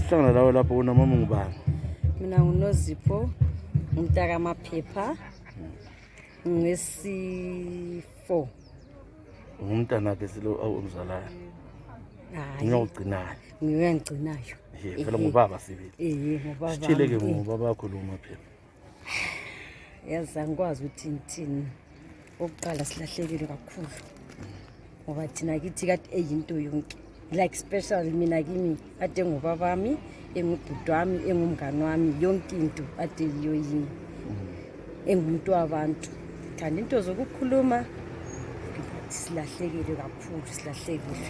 sihlangana lawe lapho unamama ngubani? Mina nguNozipho umntaka amaphepha ngesi4 umntanakhe silo awumzalayo. hayi Ngiyawugcinayo. ngiyangcinayo Phela ngubaba sibili. ngubaba Sitshileke ngubaba wakho lo maphepha. yazi angikwazi ukuthi ngithini oqala silahlekile kakhulu ngoba thina kithi kade eyinto yonke like special mina kimi ade ngubaba wami engubhuti wami engumngane wami yonke into ade yiyo yini engumuntu wabantu kanti into zokukhuluma silahlekile kakhulu silahlekile.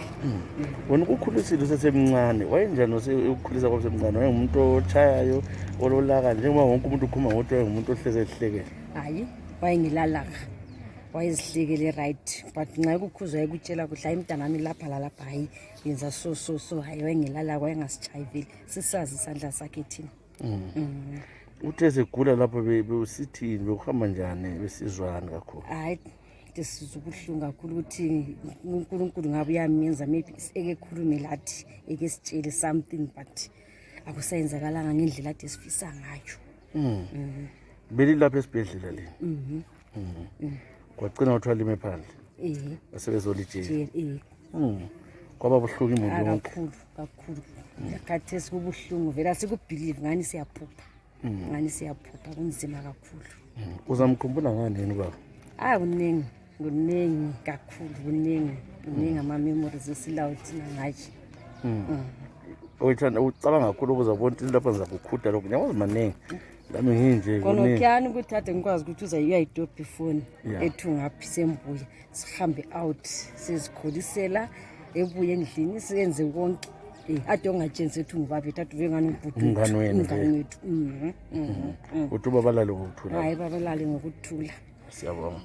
Wena ukukhulisile usesemncane wayenjani ukukhulisa kwakho semncane? Wayengumuntu ochayayo ololaka njengoba wonke umuntu ukhuluma ngokuthi wayengumuntu ohleze ehlekele? Hayi wayengilalaka wayezihlekele right but nxa ukukhuzwa ekutshela kuhle hayi mntanami lapha lalapha hayi yenza so hayi wayengilalaka wayengasitshayiveli sisazi isandla sakhe thina. Uthe segula lapho bewusithini bekuhamba njani besizwana kakhulu? Hayi sizwa ubuhlungu kakhulu ukuthi uNkulunkulu ngabe uyamenza maybe ekekhulume lathi ekesitshele something but akusayenzakalanga ngendlela ade sifisa ngayo. Beli lapha esibhedlela le. Kwagcina uthwala ime phandle. Basebezolijela. Kwaba buhlungu imoto yonke. Kakhulu yakhathi sikubuhlungu vela sikubelieve ngani siyaphupha. Ngani siyaphupha kunzima kakhulu. Uzamkhumbula ngani yena baba? Kuningi kakhulu kuningi ama memories esilawo thina ngathi. Oyithanda ucabanga kakhulu ukuzabona ukuthi lapha ngizakukhutha lokho nyawazi maningi lami nginje kuningi kyani ukuthi ade ngikwazi ukuthi uyayidobha ifoni ethu ngaphi sembuya sihambe out sizikholisela ebuye endlini siyenze konke ade ungatshenzi ethu ngubaba ethu vengani ubhuti umngane wethu. Uthi babalale ngokuthula? Hayi babalale ngokuthula. Siyabonga.